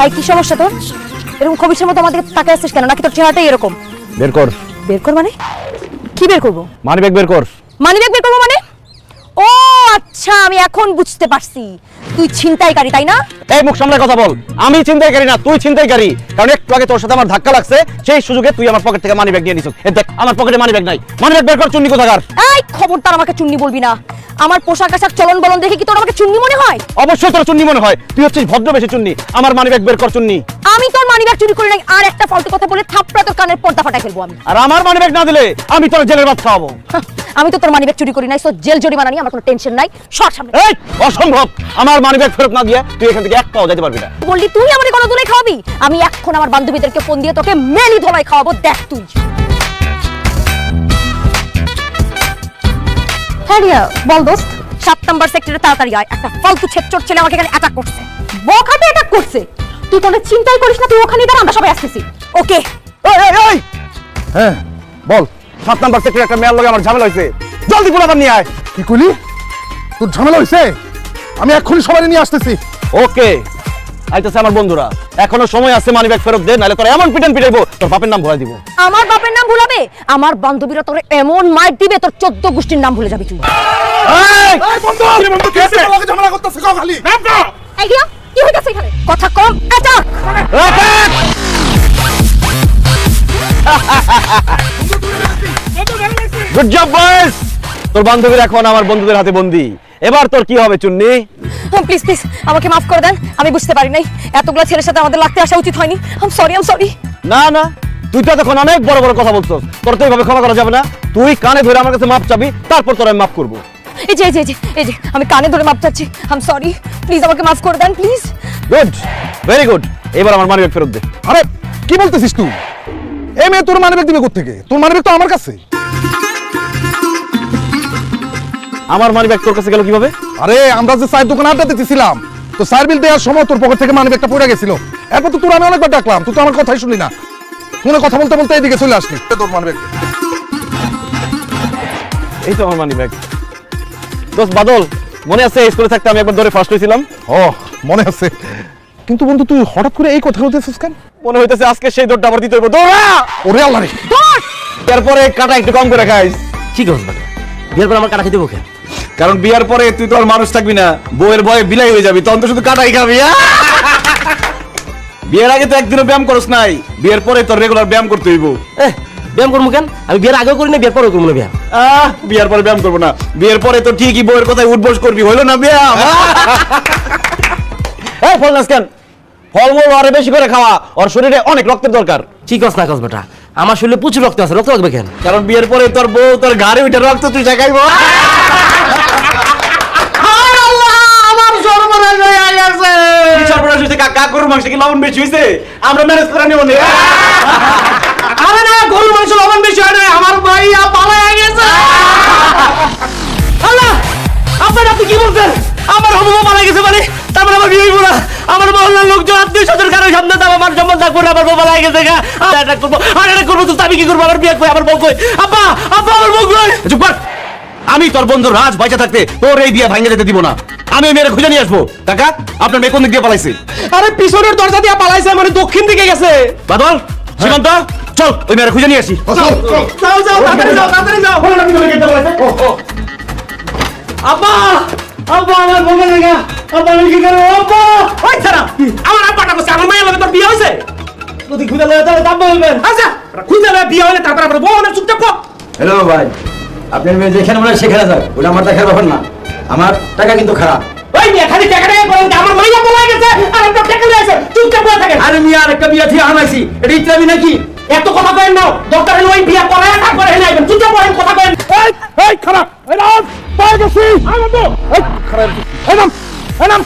High কি সমস্যা তোর? এরকম খবিসের মতো আমাদের তাকায় আসছিস কেন? নাকি তোর চেহারাটাই এরকম? বের কর। বের কর মানে? কি বের করবো? মানিব্যাগ বের কর। মানিব্যাগ বের করবো মানে? ও আচ্ছা, আমি এখন বুঝতে পারছি, তুই ছিনতাইকারী তাই না? এই মুখ সামলে কথা বল। আমি ছিনতাইকারী না, তুই ছিনতাইকারী। কারণ একটু আগে তোর সাথে আমার ধাক্কা লাগছে, সেই সুযোগে তুই আমার পকেট থেকে মানিব্যাগ নিয়ে নিছিস। এই দেখ, আমার পকেটে মানিব্যাগ নাই। মানিব্যাগ বের কর, চুন্নি কোথাকার। এই খবরদার আমাকে চুন্নি বলবি না। আমার পোশাক আশাক চলন বলন দেখে কি তোর আমাকে চুন্নি মনে হয়? অবশ্যই তোর চুন্নি মনে হয়। তুই হচ্ছিস ভদ্রবেশী চুন্নি। আমার মানিব্যাগ বের কর চুন্নি। আমি তোর মানিব্যাগ চুরি করি নাই। আর একটা ফালতু কথা বলে থাপড়া তোর কানের পর্দা ফাটাই ফেলবো আমি। আর আমার মানিব্যাগ না দিলে আমি তোর জেলের ভাত খাওয়াবো। আমি তো তোর মানিব্যাগ চুরি করি নাই, সো জেল জরিমানা নিয়ে আমার কোনো টেনশন নাই। সর সামনে। এই অসম্ভব। আমার মানিব্যাগ ফেরত না দিয়ে তুই এখান থেকে এক পাও যেতে পারবি না। বললি তুই আমাকে গণধোলাই খাওয়াবি? আমি এখন আমার বান্ধবীদেরকে ফোন দিয়ে তোকে মেলি ধোলাই খাওয়াবো, দেখ তুই। হ্যাঁ রিয়া, বল দোস্ত। 7 নাম্বার সেক্টরে তাড়াতাড়ি আয়। একটা ফালতু ছেচর ছেলে আমাকে এখানে অ্যাটাক করছে। বখাটে অ্যাটাক করছে। তুই কোনো চিন্তাই করিস না, তুই ওখানেই দাঁড়া, আমরা সবাই আসতেছি। ওকে। এই এই এই হ্যাঁ বল। 7 নাম্বার সেক্টরে একটা মেয়ের লগে আমার ঝামেলা হইছে। জলদি পুরো নিয়ে আয়। কি কইলি? তোর ঝামেলা হইছে? আমি এক্ষুনি সবাই নিয়ে আসতেছি। ওকে, আইতেছে আমার বন্ধুরা। এখনো সময় আছে, মানিব্যাগ ফেরত দে, নাহলে তোর এমন পিটান পিটাইবো তোর বাপের নাম ভুলাই দিব। আমার বাপের নাম ভুলাবে? আমার বান্ধবীরা তোরে এমন মার দিবে তোর 14 গোষ্ঠীর নাম ভুলে যাবি তুই। এই এই বন্ধু, কি বন্ধু কেসে আমাকে ঝামেলা করতেছে কও খালি। এই রিয়া, কি হইতাছে এখানে? কথা কম, অ্যাটাক। Good job boys. তোর বান্ধবীরা এখন আমার বন্ধুদের হাতে বন্দী। এবার তোর কি হবে চুন্নি? প্লিজ প্লিজ আমাকে মাফ করে দেন, আমি বুঝতে পারি নাই। এতগুলা ছেলের সাথে আমাদের লাগতে আসা উচিত হয়নি। আম সরি। না না, তুই তো তখন অনেক বড় বড় কথা বলছস। তোর তো এইভাবে ক্ষমা করা যাবে না। তুই কানে ধরে আমার কাছে মাপ চাবি, তারপর তোর আমি মাফ করবো। এই যে আমি কানে ধরে মাপ চাচ্ছি। আম সরি, প্লিজ আমাকে মাফ করে দেন প্লিজ। Good, very good. এবার আমার মানিব্যাগ ফেরত দে। আরে কি বলতেছিস তুই? এই মেয়ে তোর মানিব্যাগ দিবে কোত্থেকে? তোর মানিব্যাগ তো আমার কাছে। আমার মানিব্যাগ তোর কাছে গেল কিভাবে? আরে আমরা যে চায়ের দোকানে আড্ডা দিতেছিলাম, তো চায়ের বিল দেওয়ার সময় তোর পকেট থেকে মানিব্যাগটা পড়ে গেছিল। এরপর তো তোর আমি অনেকবার ডাকলাম, তুই তো আমার কথাই শুনলি না। ফোনে কথা বলতে বলতে এদিকে চলে আসলি। তোর মানিব্যাগ এই তো আমার মানিব্যাগ। দোস্ত বাদল, মনে আছে স্কুলে থাকতে আমি একবার ধরে ফার্স্ট হয়েছিলাম? ও মনে আছে, কিন্তু বন্ধু তুই হঠাৎ করে এই কথা বলতেছিস কেন? মনে হইতেছে আজকে সেই দৌড়টা আবার দিতে হইব। দৌড়া! ওরে আল্লাহ রে, তারপরে কাটা একটু কম করে খাইস। ঠিক আছে বেটা, বিয়ের পর আমার কাটা খেতে বকে। কারণ বিয়ার পরে তুই তো আর মানুষ থাকবি না, বউয়ের ভয়ে বিলাই হয়ে যাবি, তখন তো শুধু কাটাই খাবি। বিয়ের আগে তো একদিনও ব্যায়াম করস নাই, বিয়ের পরে তোর রেগুলার ব্যায়াম করতে হইব। ব্যায়াম করবো কেন? আমি বিয়ের আগেও করি না, বিয়ের পরেও করবো না ব্যায়াম। বিয়ের পরে ব্যায়াম করবো না, বিয়ের পরে তো ঠিকই বউয়ের কথায় উঠবস করবি, হইলো না ব্যায়াম? এই ফল নাস কেন? ফলমূল আরে বেশি করে খাওয়া, ওর শরীরে অনেক রক্তের দরকার। ঠিক আছে না কাজ বেটা, আমার শরীরে প্রচুর রক্ত আছে, রক্ত লাগবে কেন? কারণ বিয়ের পরে তোর বউ তোর ঘাড়ে উঠে রক্ত তুই ঠেকাইব। আমার সর্বনাশ হয়ে গেছে। সর্বনাশ হইছে? কাকা গরুর মাংস কি লবণ বেশি হইছে? আমরা ম্যানেজ করে নিব না। আরে না, গরুর মাংস লবণ বেশি হয় না, আমার ভাইয়া পালায়া গেছে। আল্লাহ, আপনি কি বলছেন? আমার হবু পালা গেছে মানে? তারপর আমার বিয়ে হইব না? আমার মহল্লার লোকজন আত্মীয় স্বজন কারোর সামনে তো আমার সম্মান থাকবো না, আমার বউ পালা গেছে। আরেকটা করবো তো আমি কি করবো? আমার বিয়ে কই, আমার বউ কই? আব্বা আমার বউ কই? চুপ কর। আমি তোর বন্ধু রাজ বাইচা থাকতে তোর এই বিয়ে ভাঙে যেতে দিব না। আমি ওই মেয়ের খুঁজে নিয়ে আসবো। কাকা, আপনার মেয়ে কোন দিক দিয়ে পালাইছে? আরে পিছনের দরজা দিয়ে পালাইছে, মানে দক্ষিণ দিকে গেছে। বাদল, সীমান্ত, চল ওই মেয়ের খুঁজে নিয়ে আসি। যাও তাড়াতাড়ি যাও। আব্বা আমার বউ লাগা, আব্বা আমি কি করব? আব্বা ওই ছাড়া, আমার আব্বাটা কইছে আমার মায়ের লগে তোর বিয়ে হইছে। যদি খুঁজে লয়ে তাহলে আব্বা হইবেন। আচ্ছা খুঁজে লয়ে বিয়ে হইলে তারপর আমরা বউ না চুপচাপ পড়। হ্যালো ভাই, আপনার মেয়ে যেখানে বলে সেখানে যাক, ওটা আমার দেখার ব্যাপার না। আমার টাকা কিন্তু খারাপ। ওই মেয়ে খালি টাকা টাকা বলেন আমার মাইয়া পলাই গেছে আর একটা টাকা লয়েছে, চুপচাপ পড়ে থাকে। আরে মিয়া আরেকটা বিয়া থেকে আনাইছি, এটা ইসলামি নাকি? এত কথা কইেন না, দরকার হলে ওই বিয়ে করায় তারপরে হেলে আইবেন, চুপচাপ পড়েন, কথা কইেন। এই খারাপ, এই রাজ পায়ে গেছি। এই খারাপ, এই নাম, এই নাম।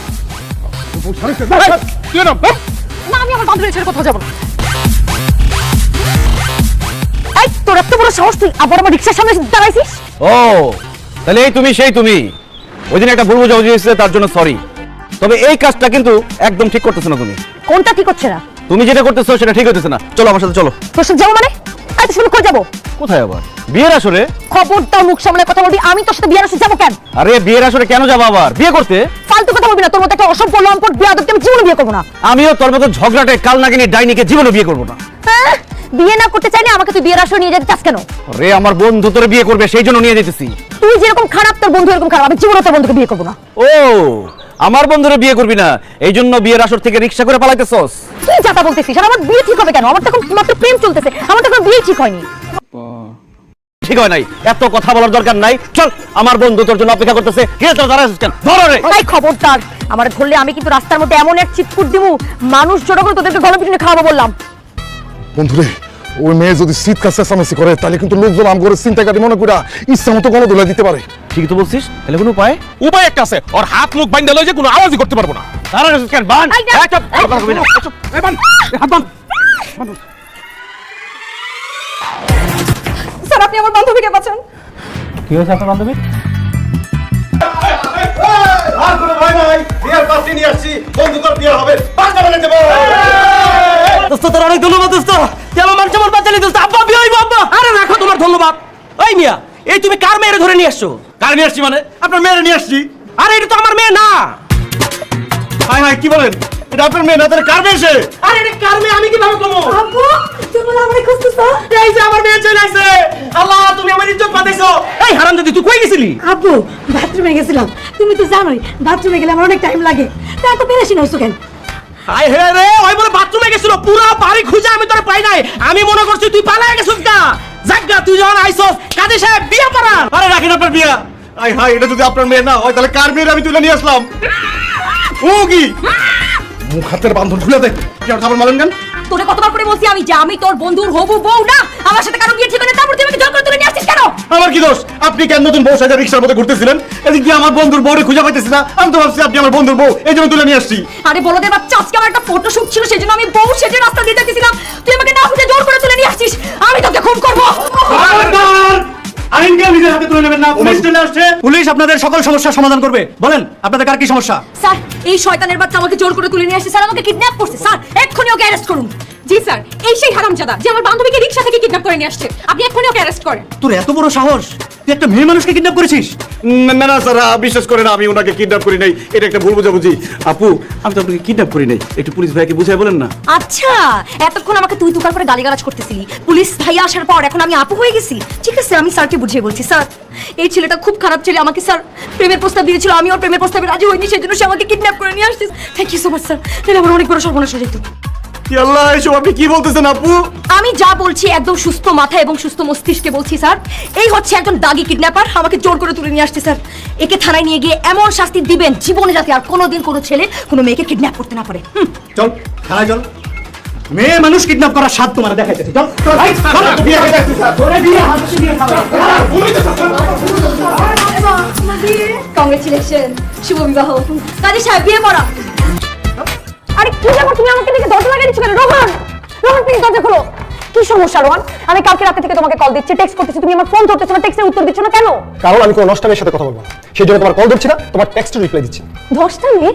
তুই নাম। না, আমি আমার বান্ধবীর ছেড়ে কোথাও যাব না। এই তোর এত বড় সাহস, তুই আবার আমার রিকশার সামনে দাঁড়াইছিস? ও তাহলে এই তুমি সেই তুমি। ওই দিন একটা ভুল বোঝাবুঝি হয়েছে, তার জন্য সরি। তবে এই কাজটা কিন্তু একদম ঠিক করতেছো না তুমি। কোনটা ঠিক হচ্ছে না? তুমি যেটা করতেছো সেটা ঠিক হইতেছে না। চলো আমার সাথে চলো। তোর সাথে যাবো মানে? এই তো শুরু করে যাবো। কোথায় আবার? বিয়ের আসরে? খবরদার মুখ সামলে কথা বলবি, আমি তোর সাথে বিয়ের আসরে যাবো কেন? আরে বিয়ের আসরে কেন যাবো আবার? বিয়ে করতে? ফালতু কথা বলবি না, তোর মতো একটা অসভ্য লম্পট বিয়াদবকে আমি জীবনে বিয়ে করবো না। আমিও তোর মতো ঝগড়াটে কালনাগিনী ডাইনিকে জীবনে বিয়ে করবো না। হ্যাঁ? বিয়ে না করতে চাইলে আমাকে তুই বিয়ের আসরে নিয়ে যেতে চাস কেন? রে আমার বন্ধু তোরে বিয়ে করবে সেই জন্য নিয়ে যেতেছি। তুই যেরকম খারাপ তোর বন্ধু এরকম খারাপ, আমি জীবনে তোর বন্ধুকে বিয়ে করবো না। ও আমার বন্ধুরে বিয়ে করবি না এই জন্য বিয়ের আসর থেকে রিক্সা করে পালাইতেছস? তুই যাতা বলতেছিস, আর আমার বিয়ে ঠিক হবে কেন? আমার তো এখন মাত্র প্রেম চলতেছে, আমার তো এখন বিয়ে ঠিক হয়নি। ঠিক হয় নাই, এত কথা বলার দরকার নাই। চল, আমার বন্ধু তোর জন্য অপেক্ষা করতেছে। কে তোর দাঁড়াছিস কেন? ধরো রে। তাই খবরদার, আমার ধরলে আমি কিন্তু রাস্তার মধ্যে এমন এক চিৎকুট দিমু, মানুষ জড়ো করে তোদেরকে গলা পিটুনি খাওয়াবো বললাম। বন্ধুরে, ওই মেয়ে যদি শীতকাল চেঁচামেচি করে তাহলে কিন্তু লোকজন আম করে চিন্তাকারী মনে করে ইচ্ছা মতো গণ তুলে দিতে পারে। ঠিক তো বলছিস, তাহলে কোনো উপায়? উপায় একটা আছে, ওর হাত মুখ বাইন্ধা লই যে কোনো আওয়াজই করতে পারবো না। দাঁড়াছিস কেন? বান। এই না। এই চুপ, কথা কবি না। চুপ। এই বান, এই হাত বান। স্যার, আপনি আমার বান্ধবীকে বাঁচান। কি হয়েছে আপনার বান্ধবী? আর কোনো ভয় নাই, বিয়ের পাত্রী নিয়ে আসছি, বন্ধু তোর বিয়ে হবে, পাঁচটা বেলা দেবো। দোস্ত তোর অনেক ধন্যবাদ দোস্ত, তুই আমার মান সম্মান বাঁচালি দোস্ত। আব্বা বিয়ে হইব আব্বা। আরে রাখো তোমার ধন্যবাদ। ওই মিয়া, এই তুমি কার মেয়েরে ধরে নিয়ে আসছো? কার নিয়ে আসছি মানে? আপনার মেয়েরে নিয়ে আসছি। আরে এটা তো আমার মেয়ে না। হাই হাই, কি বলেন? এটা আপনার মেয়ে না, তাহলে কার মেয়ে সে? আরে এটা কার মেয়ে আমি কিভাবে কমো? আব্বু, তুমি আমারে খুঁজতেছো? এই যে আমার মেয়ে চলে আসছে। আল্লাহ, তুমি আমার ইজ্জত বাঁচাইছো। এই হারামজাদি, তুই কই গেছিলি? আব্বু, বাথরুমে গেছিলাম। তুমি তো জানোই বাথরুমে গেলে আমার অনেক টাইম লাগে। তা এত পেরেশান হইছো কেন? হাই হে রে, ওই বলে বাথরুমে গেছিল, পুরো বাড়ি খুঁজে আমি তোর পাই নাই। আমি মনে করছি তুই পালায় গেছিস না। জাগা, তুই যখন আইছস, কাজী সাহেব বিয়ে পড়া। আরে রাখেন আপনার বিয়ে। হাই হাই, এটা যদি আপনার মেয়ে না হয় তাহলে কার মেয়ের আমি তুলে নিয়ে আসলাম? ও কি মুখ হাতের বান্ধন খুলে দে। কি আর খাবার মালেন কেন? তোরে কতবার করে বলছি আমি যে আমি তোর বন্ধুর হবু বউ না, আমার সাথে কারো বিয়ে ঠিক হয় না, তারপর তুই আমাকে জোর করে তুলে নিয়ে আসছিস কেন? আমার কি দোষ? আপনি কেন নতুন বউ সাজা রিক্সার মধ্যে ঘুরতেছিলেন? এদিক দিয়ে আমার বন্ধুর বউরে খুঁজে পাইতেছি না। আমি তো ভাবছি আপনি আমার বন্ধুর বউ, এই জন্য তুলে নিয়ে আসছি। আরে বলদের বাচ্চা, আজকে আমার একটা ফটো শুট ছিল, সেজন্য আমি বউ সেজে রাস্তা দিয়ে যাচ্ছিলাম, তুই আমাকে না বুঝে জোর করে তুলে নিয়ে আসছিস। আমি তোকে খুন করবো। আইনকে নিজের হাতে তুলে নেবেন না। পুলিশ চলে আসছে। পুলিশ আপনাদের সকল সমস্যার সমাধান করবে। বলেন আপনাদের কার কি সমস্যা? স্যার, এই শয়তানের বাচ্চা আমাকে জোর করে তুলে নিয়ে আসছে, স্যার আমাকে কিডন্যাপ করছে। স্যার, এক্ষুনি ওকে অ্যারেস্ট করুন। জি স্যার, এই সেই হারামজাদা যে আমার বান্ধবীকে রিকশা থেকে কিডন্যাপ করে নিয়ে আসছে, আপনি এক্ষুনি ওকে অ্যারেস্ট করেন। তোর এত বড় সাহস, তুই একটা মেয়ে মানুষকে কিডন্যাপ করেছিস? না না না স্যার, বিশ্বাস করেন আমি ওনাকে কিডন্যাপ করি নাই। এটা একটা ভুল বোঝাবুঝি। আপু, আমি তো আপনাকে কিডন্যাপ করি নাই। একটু পুলিশ ভাইকে বুঝাই বলেন না। আচ্ছা, এতক্ষণ আমাকে তুই তুকার করে গালিগালাজ করতেছিলি, পুলিশ ভাই আসার পর এখন আমি আপু হয়ে গেছি। ঠিক আছে, আমি স্যারকে বুঝিয়ে বলছি। স্যার, এই ছেলেটা খুব খারাপ ছেলে, আমাকে স্যার প্রেমের প্রস্তাব দিয়েছিল, আমি ওর প্রেমের প্রস্তাবে রাজি হইনি, সেজন্য সে আমাকে কিডন্যাপ করে নিয়ে আসছে। Thank you so much sir, তাহলে আমার অনেক বড় সর্বনাশ হয়ে যেত। কি আল্লাহ, এসব আপনি কি বলতেছেন আপু? আমি যা বলছি একদম সুস্থ মাথা এবং সুস্থ মস্তিষ্কে বলছি স্যার। এই হচ্ছে একজন দাগি কিডন্যাপার, আমাকে জোর করে তুলে নিয়ে আসছে স্যার। একে থানায় নিয়ে গিয়ে এমন শাস্তি দিবেন জীবনে যাতে আর কোনোদিন কোনো ছেলে কোনো মেয়েকে কিডন্যাপ করতে না পারে। চল থানায় চল, মেয়ে মানুষ কিডন্যাপ করার স্বাদ তোমার দেখাইতেছি। চল চল, এই, চল, বিয়ে হয়ে যাচ্ছে, স্যার। তোরে বিয়ে হাতে দিয়ে খাওয়া। কংগ্রেচুলেশন, শুভ বিবাহ। কাজী সাহেব, বিয়ে পড়া। আরে কি ব্যাপার, তুমি আমাকে দেখে দরজা লাগিয়ে দিচ্ছ কেন? রোহন, রোহন প্লিজ দরজা খোলো। কি সমস্যা রোহন? আমি কালকে রাতে থেকে তোমাকে কল দিচ্ছি, টেক্সট করতেছি, তুমি আমার ফোন ধরতেছো না, টেক্সটের উত্তর দিচ্ছ না কেন? কারণ আমি কোনো নষ্টামের সাথে কথা বলবো না, সেই জন্য তোমার কল ধরছি না, তোমার টেক্সটে রিপ্লাই দিচ্ছি। ধর্ষণে?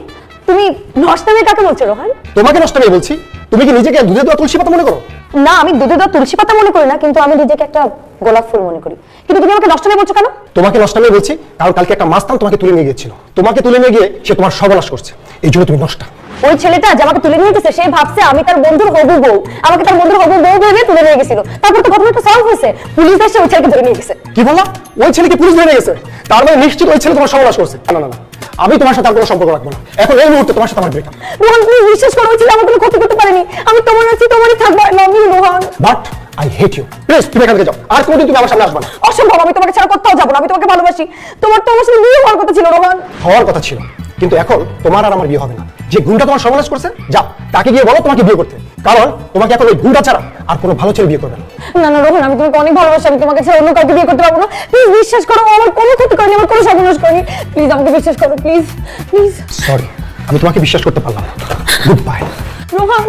তুমি ধর্ষণে কাকে বলছো রোহন? তোমাকে নষ্টামে বলছি। তুমি কি নিজেকে দুধে দেওয়া তুলসী পাতা মনে করো? না, আমি দুধে দেওয়া তুলসী পাতা মনে করি না, কিন্তু আমি নিজেকে একটা গোলাপ ফুল মনে করি। কিন্তু তুমি আমাকে নষ্ট বলছো কেন? তোমাকে নষ্টামে বলছি কারণ কালকে একটা মাস্তান তোমাকে তুলে নিয়ে গিয়েছিল। তোমাকে তুলে নিয়ে গিয়ে সে তোমার সর্বনাশ করছে, এই জন্য তুমি নষ্টা। ওই ছেলেটা যে আমাকে তুলে নিয়ে গেছে, সে ভাবছে আমি তার বন্ধুর হবু বউ, আমাকে তার বন্ধুর হবু বউ ভেবে তুলে নিয়ে গেছিল। তারপর তো ঘটনাটা সলভ হয়েছে, পুলিশ এসে ওই ছেলেকে ধরে নিয়ে গেছে। কি বললা? ওই ছেলেকে পুলিশ ধরে নিয়ে গেছে? তার মানে নিশ্চিত ওই ছেলে তোমার সর্বনাশ করছে। না না না, আমি তোমার সাথে আর কোনো সম্পর্ক রাখবো না। এখন এই মুহূর্তে তোমার সাথে আমার ব্রেকআপ। রোহন প্লিজ বিশ্বাস করো, ওই ছেলে আমার কোনো ক্ষতি করতে পারেনি। আমি তোমার আছি, তোমারই থাকবো। I love you Rohan. But I hate you. Please তুমি এখান থেকে যাও, আর কোনোদিন তুমি আমার সামনে আসবে না। অসম্ভব, আমি তোমাকে ছাড়া কোথাও যাবো না, আমি তোমাকে ভালোবাসি। তোমার তো আমার সাথে বিয়ে হওয়ার কথা ছিল রোহন। হওয়ার কথা ছিল, কিন্তু এখন তোমার আর আমার বিয়ে হবে না। যে গুন্ডা তোমার সর্বনাশ করছে, যাও তাকে গিয়ে বলো তোমাকে বিয়ে করতে, কারণ তোমাকে এখন ওই গুন্ডা ছাড়া আর কোনো ভালো ছেলে বিয়ে করবে না। না না রোহন, আমি তোমাকে অনেক ভালোবাসি, আমি তোমাকে ছাড়া অন্য কাউকে বিয়ে করতে পারবো না। প্লিজ বিশ্বাস করো, ও আমার কোনো ক্ষতি করেনি, আমার কোনো সর্বনাশ করেনি। প্লিজ আমাকে বিশ্বাস করো, প্লিজ প্লিজ। সরি, আমি তোমাকে বিশ্বাস করতে পারলাম না। Good bye. Rohan,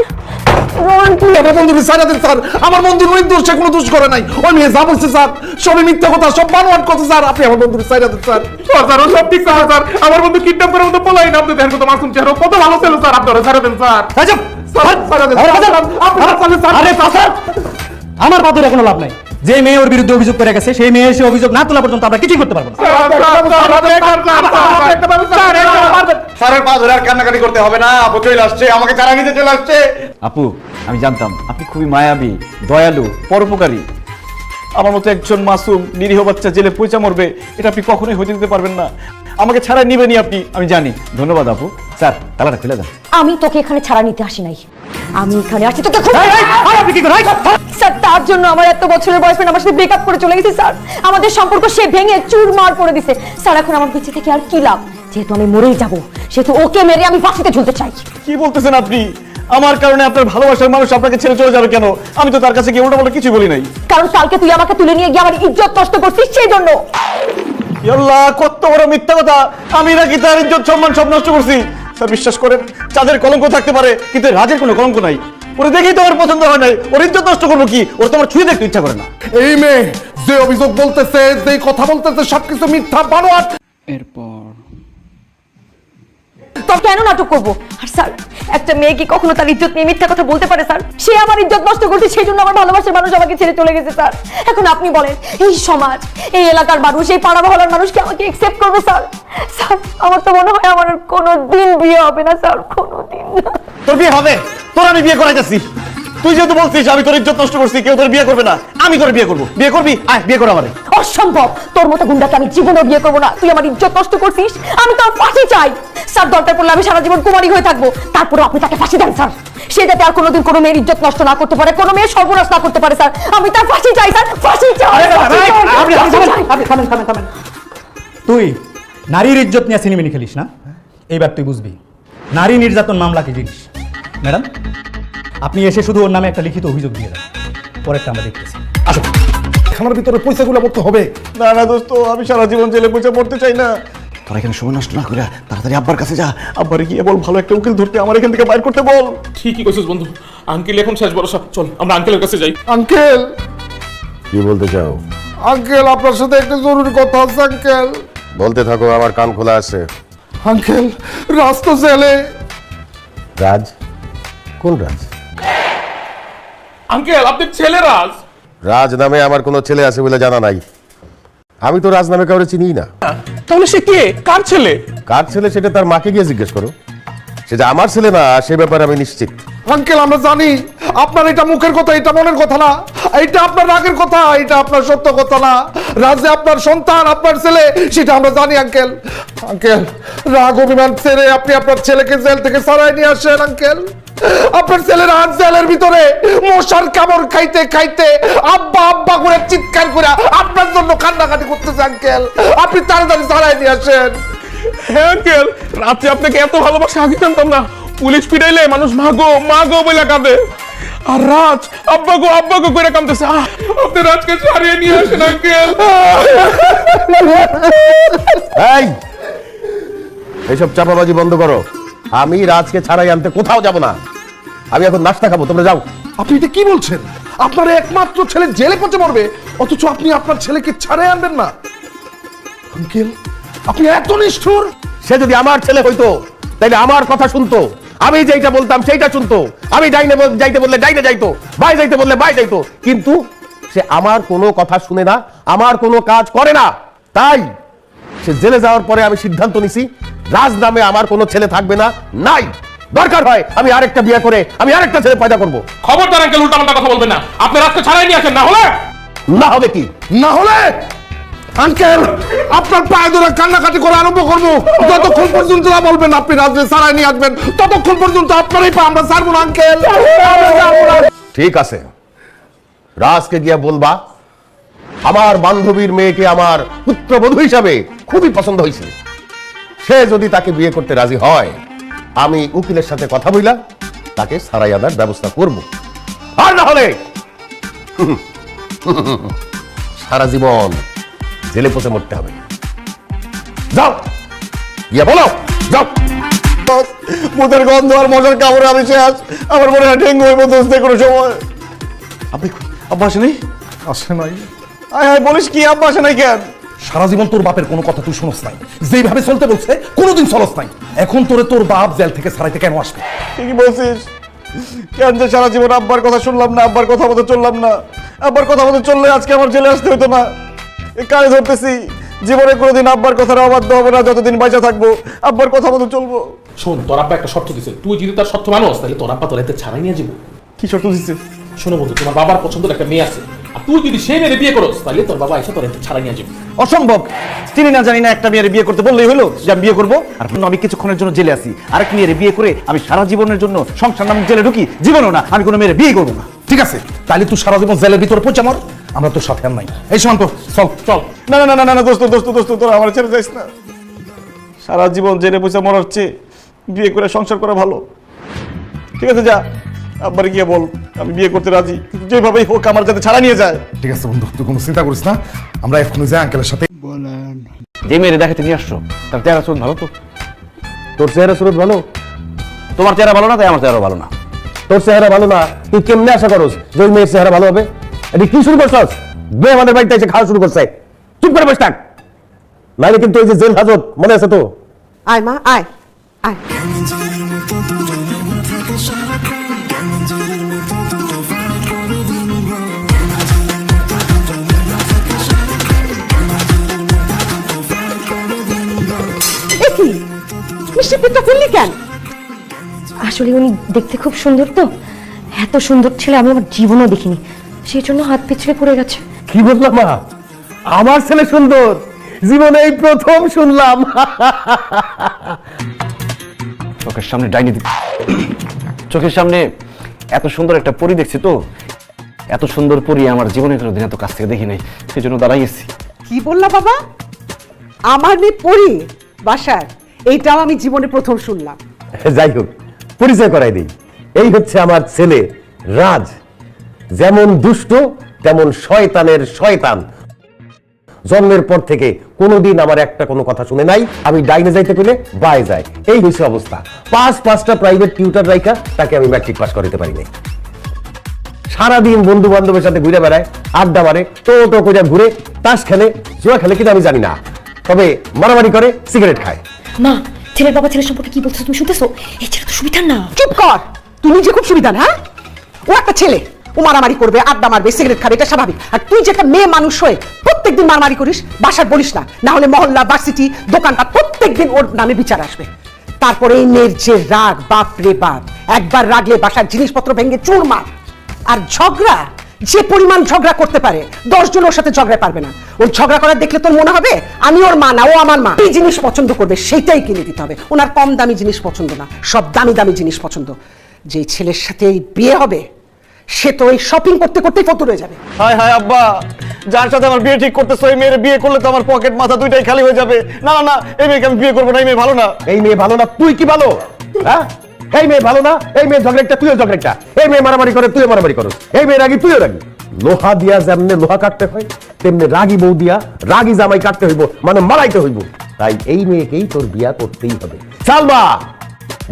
Rohan please. আমার বন্ধুকে ছাড়া দেন স্যার, আমার বন্ধুর ওই দোষ, সে কোনো দোষ করে নাই। ওই মেয়ে যা বলছে স্যার, সবই মিথ্যা কথা, সব বানোয়াট কথা স্যার। আপনি আমার বন্ধুকে ছাড়া দেন স্যার। স্যার ও সব ঠিক আছে স্যার। আমার বন্ধু কিডন্যাপ করার মতো পলাই না। আপনি দেখেন কত মাসুম চেহারা, কত ভালো ছিল স্যার। আপনারা ছাড়া দেন স্যার। আচ্ছা, স্যার ছাড়া দেন। আরে, আপনারা ছাড়া দেন স্যার। আরে পাসার, আমার বাদুর এখনো লাভ নাই। যে মেয়ে ওর বিরুদ্ধে অভিযোগ করে গেছে সেই মেয়ে এসে অভিযোগ না তোলা পর্যন্ত আমরা কিছুই করতে পারবো না। স্যারের পা ধরে আর কান্নাকাটি করতে হবে না, আপু চলে আসছে, আমাকে চারা নিতে চলে আসছে। আপু আমি জানতাম আপনি খুবই মায়াবী, দয়ালু, পরোপকারী। আমার মতো একজন মাসুম নিরীহ বাচ্চা জেলে পয়সা মরবে এটা আপনি কখনোই হতে দিতে পারবেন না। আমাকে ছাড়া নিবেনি আপনি, আমি জানি। ধন্যবাদ আপু। স্যার তালাটা খুলে দেন। আমি তোকে এখানে ছাড়া নিতে আসি নাই, আমি এখানে আসি তোকে আপনি কি করেন? স্যার তার জন্য আমার এত বছরের বয়ফ্রেন্ড আমার সাথে ব্রেকআপ করে চলে গেছে স্যার। আমাদের সম্পর্ক সে ভেঙে চুরমার করে দিছে স্যার। এখন আমার বেঁচে থেকে আর কি লাভ? যেহেতু আমি মরেই যাব, সেহেতু ওকে মেরে আমি ফাঁসিতে ঝুলতে চাই। কি বলতেছেন আপনি? আমার কারণে আপনার ভালোবাসার মানুষ আপনাকে ছেড়ে চলে যাবে কেন? আমি তো তার কাছে গিয়ে উল্টাপাল্টা কিছু বলি নাই। কারণ কালকে তুই আমাকে তুলে নিয়ে গিয়ে আমার ইজ্জত নষ্ট করছিস, সেই জন্য। আল্লাহ কত বড় মিথ্যা কথা! আমি নাকি তার ইজ্জত সম্মান সব নষ্ট করছি? স্যার বিশ্বাস করেন, চাঁদের কলঙ্ক থাকতে পারে কিন্তু রাজের কোনো কলঙ্ক নাই। ওরে দেখেই তো আমার পছন্দ হয় নাই, ওর ইজ্জত নষ্ট করবো কি? ওর তো আমার ছুঁয়ে দেখতে ইচ্ছা করে না। এই মেয়ে যে অভিযোগ বলতেছে, যে কথা বলতেছে, সবকিছু মিথ্যা বানোয়াট। তো কেন নাটক করবো? আর স্যার একটা মেয়ে কি কখনো তার ইজ্জত নিয়ে মিথ্যা কথা বলতে পারে স্যার? সে আমার ইজ্জত নষ্ট করছে, সেই জন্য আমার ভালোবাসার মানুষ আমাকে ছেড়ে চলে গেছে স্যার। এখন আপনি বলেন, এই সমাজ, এই এলাকার মানুষ, এই পাড়া মহল্লার মানুষ কি আমাকে একসেপ্ট করবে স্যার? স্যার আমার তো মনে হয় আমার কোনো দিন বিয়ে হবে না স্যার, কোনো দিন না। তোর বিয়ে হবে? তোর আমি বিয়ে করাইতেছি। তুই যেহেতু বলছিস আমি তোর ইজ্জত নষ্ট করছি, কেউ তোর বিয়ে করবে না, আমি তোর বিয়ে করবো। বিয়ে করবি? আয় বিয়ে করে আমারে। অসম্ভব, তোর মতো গুন্ডাকে আমি জীবনেও বিয়ে করবো না। তুই আমার ইজ্জত নষ্ট করছিস, আমি তোর ফাঁসি চাই স্যার। দরকার পড়লে আমি সারা জীবন কুমারী হয়ে থাকবো, তারপরে আপনি তাকে ফাঁসি দেন স্যার। সে যাতে আর কোনোদিন কোনো মেয়ের ইজ্জত নষ্ট না করতে পারে, কোনো মেয়ের সর্বনাশ না করতে পারে স্যার। আমি তার ফাঁসি চাই স্যার, ফাঁসি চাই। থামেন। তুই নারীর ইজ্জত নিয়ে সিনেমিনি খেলিস না? এইবার তুই বুঝবি নারী নির্যাতন মামলা কি জিনিস। ম্যাডাম আপনি এসে শুধু ওর নামে একটা লিখিত অভিযোগ দিয়ে দেন, পরেরটা আমরা দেখতেছি। আসো। খানার ভিতরে পয়সাগুলো পড়তে হবে। না না দোস্ত, আমি সারা জীবন জেলে পয়সা পড়তে চাই না। তোরা এখানে সময় নষ্ট না করে তাড়াতাড়ি আব্বার কাছে যা। আব্বারে গিয়ে বল ভালো একটা উকিল ধরতে, আমার এখান থেকে বাইর করতে বল। ঠিকই কইছিস বন্ধু, আঙ্কেল এখন শেষ ভরসা। চল আমরা আঙ্কেলের কাছে যাই। আঙ্কেল, কি বলতে চাও? আঙ্কেল আপনার সাথে একটা জরুরি কথা আছে আঙ্কেল। বলতে থাকো, আমার কান খোলা আছে। আঙ্কেল রাজ তো জেলে। রাজ? কোন রাজ? আঙ্কেল আপনার ছেলে রাজ। রাজ নামে আমার কোনো ছেলে আছে বলে জানা নাই। আমি তো রাজ নামে কাউরে চিনি না। তাহলে সে কে? কার ছেলে? কার ছেলে সেটা তার মাকে গিয়ে জিজ্ঞেস করো। সে যে আমার ছেলে না সে ব্যাপারে আমি নিশ্চিত। আঙ্কেল আমরা জানি আপনার এটা মুখের কথা, এটা মনের কথা না, এটা আপনার রাগের কথা, এটা আপনার সত্য কথা না। রাজে আপনার সন্তান, আপনার ছেলে, সেটা আমরা জানি আঙ্কেল। আঙ্কেল রাগ অভিমান ছেড়ে আপনি আপনার ছেলেকে জেল থেকে সরাই নিয়ে আসেন আঙ্কেল। আপনার ছেলের আজ জেলের ভিতরে মশার কামড় খাইতে খাইতে আব্বা আব্বা করে চিৎকার করে আপনার জন্য কান্নাকাটি করতেছে আঙ্কেল। আপনি তাড়াতাড়ি সরাই নিয়ে আসেন। হ্যাঁ আঙ্কেল, রাতে আপনাকে এত ভালোবাসা আগে জানতাম না। পুলিশ পিটাইলে মানুষ মাগো বলে কাঁদে, আর রাজ আব্বাগো করে কাঁদতেছে। আপনি রাজকে ছাড়িয়ে নিয়ে আসেন আঙ্কেল। এইসব চাপাবাজি বন্ধ করো। আমি রাজকে ছাড়াই আনতে কোথাও যাব না। আমি এখন নাস্তা খাবো, তোমরা যাও। আপনি এটা কি বলছেন? আপনার একমাত্র ছেলে জেলে পচে মরবে, অথচ আপনি আপনার ছেলেকে ছাড়াই আনবেন না? আঙ্কেল আপনি এত নিষ্ঠুর। সে যদি আমার ছেলে হইতো তাইলে আমার কথা শুনতো, আমি যেটা বলতাম সেইটা শুনতো। আমি ডাইনে যাইতে বললে ডাইনে যাইতো, বাই যাইতে বললে বাই যাইতো। কিন্তু সে আমার কোনো কথা শুনে না, আমার কোনো কাজ করে না। তাই সে জেলে যাওয়ার পরে আমি সিদ্ধান্ত নিছি রাজ নামে আমার কোনো ছেলে থাকবে না। নাই, দরকার হয় আমি আরেকটা বিয়ে করে আমি আরেকটা ছেলে পয়দা করব। খবরদার আঙ্কেল উল্টাপাল্টা কথা বলবেন না। আপনি রাজকে ছাড়াই নিয়ে আসেন, না হলে কি? না হলে আঙ্কেল আপনার পায়ে ধরে কান্নাকাটি করে আরম্ভ করবো। যতক্ষণ পর্যন্ত না বলবেন আপনি রাজকে ছাড়াই নিয়ে আসবেন, ততক্ষণ পর্যন্ত আপনারই পা আমরা ছাড়বো না আঙ্কেল। ঠিক আছে, রাজকে গিয়া বলবা আমার বান্ধবীর মেয়েকে আমার পুত্রবধূ হিসাবে খুবই পছন্দ হয়েছে। সে যদি তাকে বিয়ে করতে রাজি হয় আমি উকিলের সাথে কথা বইলা তাকে ছাড়াই আনার ব্যবস্থা করব। আর না হলে সারা জীবন জেলে পচে মরতে হবে। যাও গিয়ে বলো, যাও। মুখের গন্ধ আর মশার কামড়ে আমি শেষ। আমার মনে হয় ডেঙ্গু হইব দোস্ত কোনো সময়। আপনি আব্বা আসে নাই? আসে নাই? আয় বলিস কি, আব্বা আসে নাই কেন? সারা জীবন তোর বাপের কোনো কথা তুই শুনস নাই, যেভাবে চলতে বলছে কোনোদিন চলস নাই। এখন তোর বাপ জেল থেকে ছাড়াইতে কেন আসবে? ঠিকই বলছিস। কেন যে সারা জীবন আব্বার কথা শুনলাম না, আব্বার কথা মতো চললাম না। আব্বার কথা মতো চললে আজকে আমার জেলে আসতে হতো না। এই কানে ধরতেছি, জীবনে কোনোদিন আব্বার কথার অবাধ্য হবে না, যতদিন বাইচা থাকবো আব্বার কথা মতো চলবো। শোন, তোর আব্বা একটা শর্ত দিছে, তুই যদি তার শর্ত মানোস তাহলে তোর আব্বা তোর এতে ছাড়াই নিয়ে যাবো। কি শর্ত দিচ্ছে? শোনো বন্ধু, তোমার বাবার পছন্দের একটা মেয়ে আছে, আর তুই যদি সেই মেয়ে বিয়ে করস তাহলে তোর বাবা এসে তোর এতে ছাড়াই নিয়ে যাবে। অসম্ভব। চিনি না জানি না একটা মেয়ের বিয়ে করতে বললেই হলো যে আমি বিয়ে করবো, আর আমি কিছুক্ষণের জন্য জেলে আসি। আরেক মেয়ের বিয়ে করে আমি সারা জীবনের জন্য সংসার নামক জেলে ঢুকি? জীবনও না, আমি কোনো মেয়ের বিয়ে করবো না। ঠিক আছে, তাহলে তুই সারা জীবন জেলের ভিতরে পৌঁছে মর, আমরা তোর সাথে আর নাই। এই শান্ত, চল চল। না না না না না দোস্ত দোস্ত দোস্ত, তোরা আমার ছেড়ে যাইস না। সারা জীবন জেলে পয়সা মরার চেয়ে বিয়ে করে সংসার করা ভালো। ঠিক আছে, যা আব্বার গিয়ে বল আমি বিয়ে করতে রাজি, যেভাবেই হোক আমার যাতে ছাড়া নিয়ে যায়। ঠিক আছে বন্ধু, তুই কোনো চিন্তা করিস না, আমরা এক্ষুনি যাই আঙ্কেলের সাথে। যে মেয়েরে দেখাতে নিয়ে আসছো তার চেহারা সুরত ভালো তো? তোর চেহারা সুরত ভালো? তোমার চেহারা ভালো না, তাই আমার চেহারা ভালো না। তোর চেহারা ভালো না, তুই কেমনে আশা করস যে ওই মেয়ের চেহারা ভালো হবে? এটা কি শুরু করছস? মেয়ে আমাদের বাড়িতে এসে খাওয়া শুরু করছে, চুপ করে বসে থাক, নাইলে কিন্তু ওই যে জেল হাজত মনে আছে তো? আয় মা, আয় আয়। আসলে উনি দেখতে খুব সুন্দর তো, এত সুন্দর ছেলে আমি আমার জীবনও দেখিনি, সেই জন্য হাত পিছলে পড়ে গেছে। কি বললাম মা? আমার ছেলে সুন্দর? জীবনে এই প্রথম শুনলাম। চোখের সামনে ডাইনি, চোখের সামনে এত সুন্দর একটা পরী দেখছি তো, এত সুন্দর পরী আমার জীবনে কোনোদিন এত কাছ থেকে দেখি নাই, সেই জন্য দাঁড়াইছি। কি বললা বাবা? আমার মেয়ে পড়ি বাসার? এইটাও আমি জীবনে প্রথম শুনলাম। যাই হোক, পরিচয় করাই দিই, এই হচ্ছে আমার ছেলে রাজ। যেমন দুষ্ট তেমন শয়তানের শয়তান। জন্মের পর থেকে কোনোদিন আমার একটা কোনো কথা শুনে নাই। আমি ডাইনে যাইতে পেলে বাই যায়, এই হচ্ছে অবস্থা। পাঁচটা প্রাইভেট টিউটার রাইখা তাকে আমি ম্যাট্রিক পাস করাতে পারি নাই। সারাদিন বন্ধু বান্ধবের সাথে ঘুরে বেড়ায়, আড্ডা মারে, টো করে ঘুরে, তাস খেলে, জুয়া খেলে, কিন্তু আমি জানি না। তবে মারামারি করে, সিগারেট খায়। মা, ছেলের বাবা ছেলের সম্পর্কে কি বলছো তুমি শুনতেছো? এই ছেলে তো সুবিধার না। চুপ কর, তুমি যে খুব সুবিধা না। হ্যাঁ, ও একটা ছেলে, ও মারামারি করবে, আড্ডা মারবে, সিগারেট খাবে, এটা স্বাভাবিক। আর তুই যে একটা মেয়ে মানুষ হয়ে প্রত্যেকদিন মারামারি করিস, বাসার বলিস না, না হলে মহল্লা, ভার্সিটি, দোকানটা প্রত্যেকদিন ওর নামে বিচার আসবে। তারপরে এই মেয়ের যে রাগ, বাপ রে বাপ, একবার রাগলে বাসার জিনিসপত্র ভেঙে চুরমার। আর ঝগড়া, যে পরিমাণ ঝগড়া করতে পারে 10 জন ওর সাথে ঝগড়া পারবে না। ওই ঝগড়া করার দেখলে তোর মনে হবে আমি ওর মা না, ও আমার মা। এই জিনিস পছন্দ করবে সেইটাই কিনে দিতে হবে। ওনার কম দামি জিনিস পছন্দ না, সব দামি দামি জিনিস পছন্দ। যে ছেলের সাথে এই বিয়ে হবে সে তো এই শপিং করতে করতেই ফতুর হয়ে যাবে। হায় হায় আব্বা, যার সাথে আমার বিয়ে ঠিক করতেছো এই মেয়ের বিয়ে করলে তো আমার পকেট মাথা দুইটাই খালি হয়ে যাবে। না না না, এই মেয়েকে আমি বিয়ে করবো না, এই মেয়ে ভালো না। এই মেয়ে ভালো না? তুই কি ভালো? হ্যাঁ, এই মেয়ে ভালো না? এই মেয়ে ঝগড়া, তুইও ঝগড়া। এই মেয়ে মারামারি করে, তুইও মারামারি করস। এই মেয়ে রাগি, তুইও রাগি। লোহা দিয়া যেমনে লোহা কাটতে হয়, তেমনি রাগি বউ দিয়া রাগি জামাই কাটতে হইব, মানে মারাইতে হইব। তাই এই মেয়েকেই তোর বিয়া করতেই হবে। চালবা,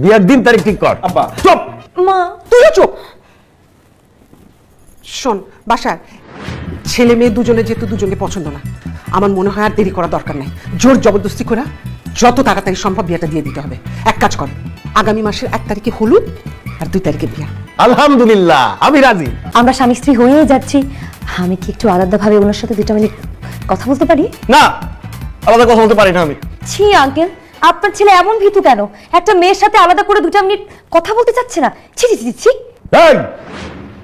বিয়ার দিন তারিখ ঠিক কর। আব্বা চুপ। মা, তুইও চুপ। শোন বাসার ছেলে মেয়ে দুজনে যেহেতু দুজনকে পছন্দ না, আমার মনে হয় আর দেরি করা দরকার নাই। জোর জবরদস্তি করে যত তাড়াতাড়ি সম্ভব বিয়েটা দিয়ে দিতে হবে। এক কাজ কর, আগামী মাসের 1 তারিখে হলুদ আর 2 তারিখে বিয়া। আলহামদুলিল্লাহ, আমি রাজি। আমরা স্বামী স্ত্রী হয়েই যাচ্ছি, আমি কি একটু আলাদাভাবে ওনার সাথে 2টা মিনিট কথা বলতে পারি? না, আলাদা কথা বলতে পারি না আমি। ছি আঙ্কেল, আপনার ছেলে এমন ভীতু কেন? একটা মেয়ের সাথে আলাদা করে 2টা মিনিট কথা বলতে চাচ্ছে না? ছি ছি ছি ছি। এই,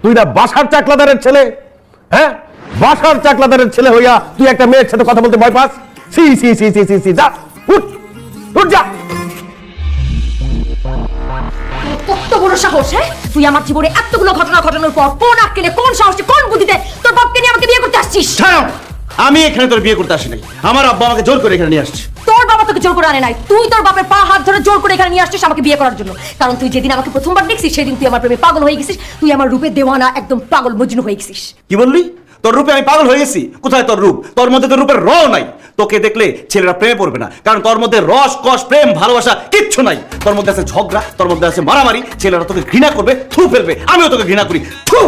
তুই না বাসার চাকলাদারের ছেলে? হ্যাঁ, বাসার চাকলাদারের ছেলে হইয়া তুই একটা মেয়ের সাথে কথা বলতে ভয় পাস? সি সি সি সি সি সি, যা উঠ, উঠ যা। কত বড় সাহস! হ্যাঁ, তুই আমার জীবনে এতগুলো ঘটনা ঘটানোর পর কোন আক্কেলে, কোন সাহসে, কোন বুদ্ধিতে তোর বাপকে নিয়ে আমাকে বিয়ে করতে আসছিস? আমি এখানে তোর বিয়ে করতে আসি নাই, আমার আব্বা আমাকে জোর করে এখানে নিয়ে আসছে। তোর বাবা তোকে জোর করে আনে নাই, তুই তোর বাপের পা হাত ধরে জোর করে এখানে নিয়ে আসছিস আমাকে বিয়ে করার জন্য। কারণ তুই যেদিন আমাকে প্রথমবার দেখছিস সেদিন তুই আমার প্রেমে পাগল হয়ে গেছিস। তুই আমার রূপে দেওয়ানা, একদম পাগল মজনু হয়ে গেছিস। কি বললি? তোর রূপে আমি পাগল হয়ে গেছি? কোথায় তোর রূপ? তোর মধ্যে তোর রূপের র নাই। তোকে দেখলে ছেলেরা প্রেমে পড়বে না, কারণ তোর মধ্যে রস, কষ, প্রেম, ভালোবাসা কিচ্ছু নাই। তোর মধ্যে আছে ঝগড়া, তোর মধ্যে আছে মারামারি। ছেলেরা তোকে ঘৃণা করবে, থু ফেলবে, আমিও তোকে ঘৃণা করি। থু।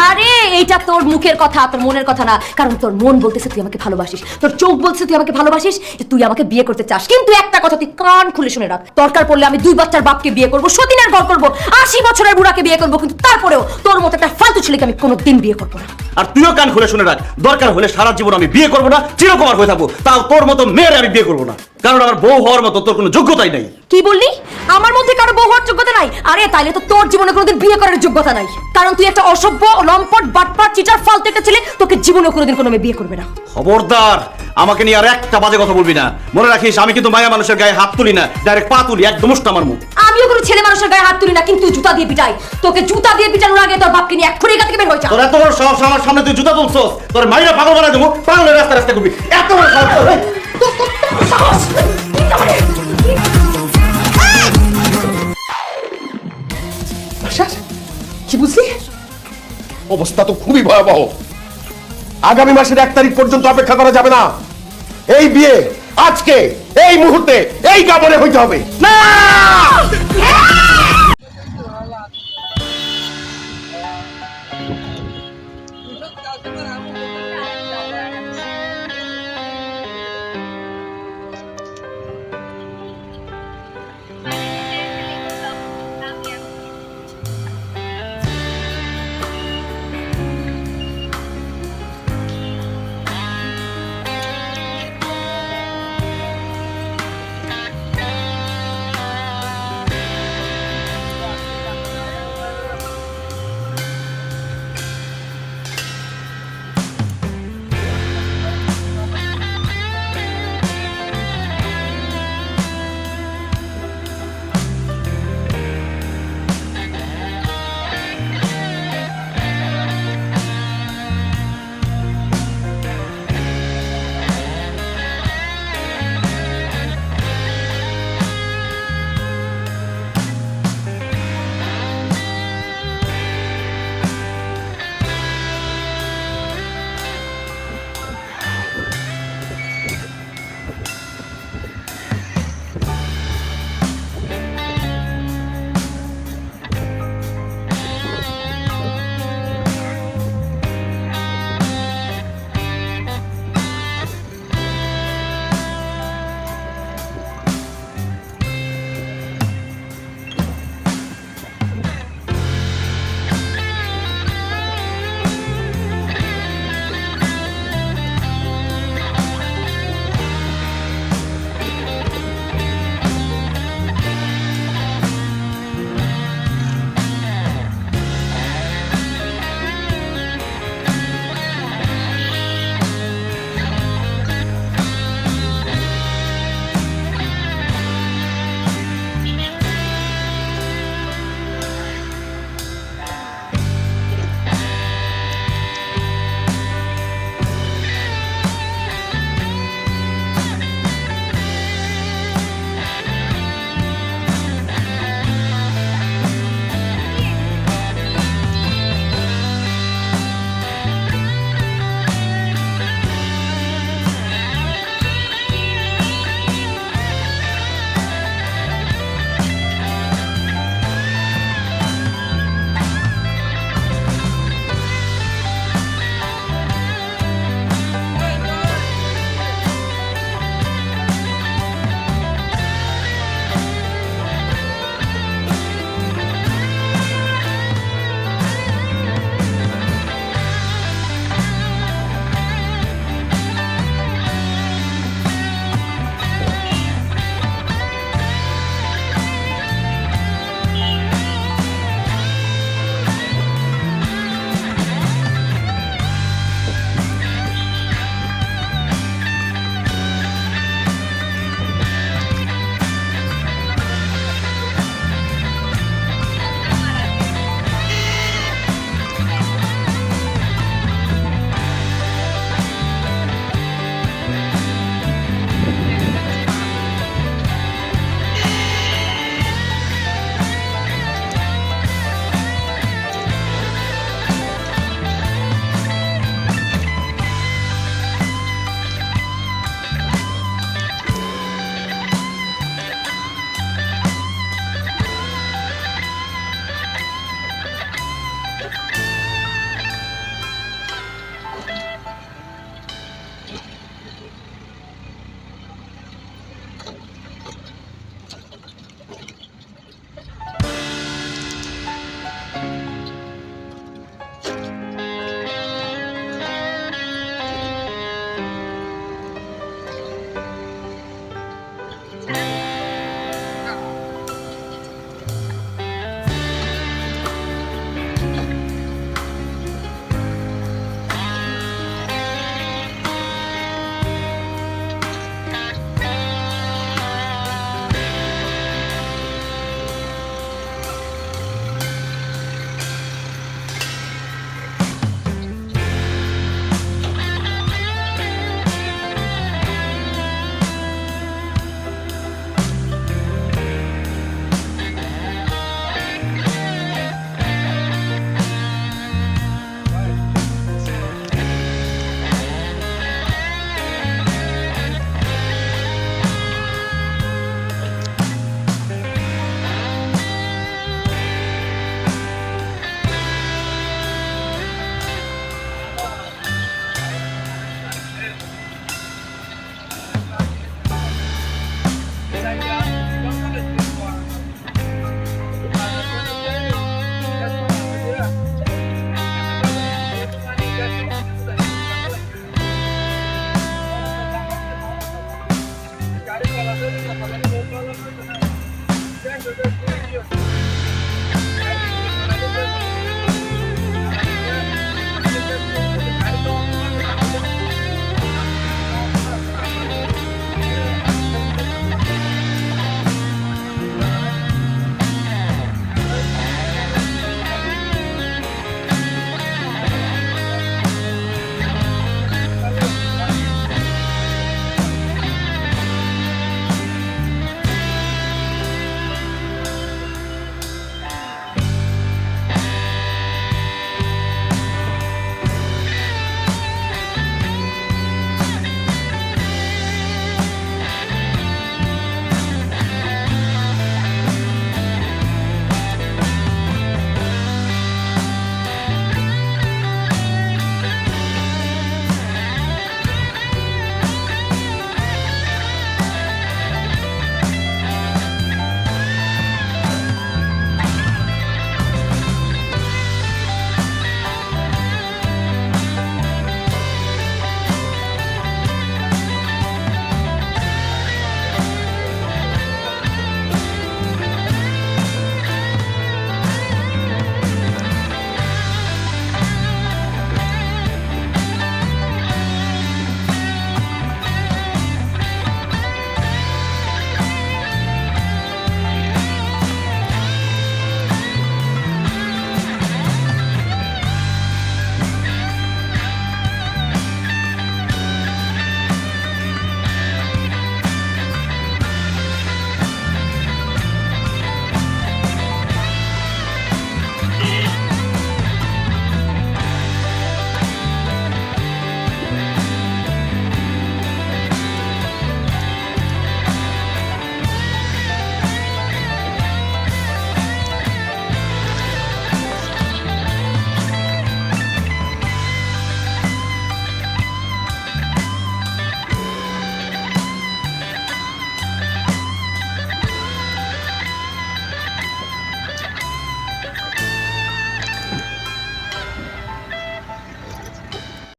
আরে এইটা তোর মুখের কথা, তোর মনের কথা না। কারণ তোর মন বলতেছে তুই আমাকে ভালোবাসিস, তোর চোখ বলছে তুই আমাকে ভালোবাসিস, যে তুই আমাকে বিয়ে করতে চাস। কিন্তু একটা কথা তুই কান খুলে শুনে রাখ, দরকার পড়লে আমি 2 বাচ্চার বাপকে বিয়ে করবো, সতীনের ঘর করবো, 80 বছরের বুড়াকে বিয়ে করবো, কিন্তু তারপরেও তোর মতো একটা ফালতু ছেলেকে আমি কোনোদিন বিয়ে করবো না। আর তুইও কান খুলে শুনে রাখ, দরকার হলে সারা জীবন আমি বিয়ে করবো না, চিরকুমার হয়ে থাকবো, তাও তোর মতো মেয়ের আমি বিয়ে করবো না, কারণ আমার বউ হওয়ার মতো তোর কোনো যোগ্যতাই নাই। কি বললি? আমার মধ্যে কারো বউ হওয়ার যোগ্যতা নাই? আরে তাইলে তো তোর জীবনে কোনোদিন বিয়ে করার যোগ্যতা নাই, কারণ তুই একটা অসভ্য, লম্পট, বাটপাট, চিটার, ফালতু একটা ছেলে। তোকে জীবনে কোনোদিন কোনো মেয়ে বিয়ে করবে না। খবরদার, আমাকে নিয়ে আর একটা বাজে কথা বলবি না। মনে রাখিস, আমি কিন্তু মায়া মানুষের গায়ে হাত তুলি না, ডাইরেক্ট পা তুলি, একদম আমার মুখ। আমিও কোনো ছেলে মানুষের গায়ে হাত তুলি না, কিন্তু জুতা দিয়ে পিটাই। তোকে জুতা দিয়ে পিটানোর আগে তোর বাপকে নিয়ে এক্ষুনি এখান থেকে বের হয়ে যা। তোর এত বড় সাহস আমার সামনে তুই জুতা তুলছস? তোর মাইরা পাগল বানাই দেবো, পাগলের রাস্তা রাস্তা করবি, এত বড় সাহস তোর? সাহস! কি বুঝলি? অবস্থা তো খুবই ভয়াবহ। আগামী মাসের 1 তারিখ পর্যন্ত অপেক্ষা করা যাবে না। এই বিয়ে আজকে, এই মুহূর্তে, এই কাপড়ে হইতে হবে। না!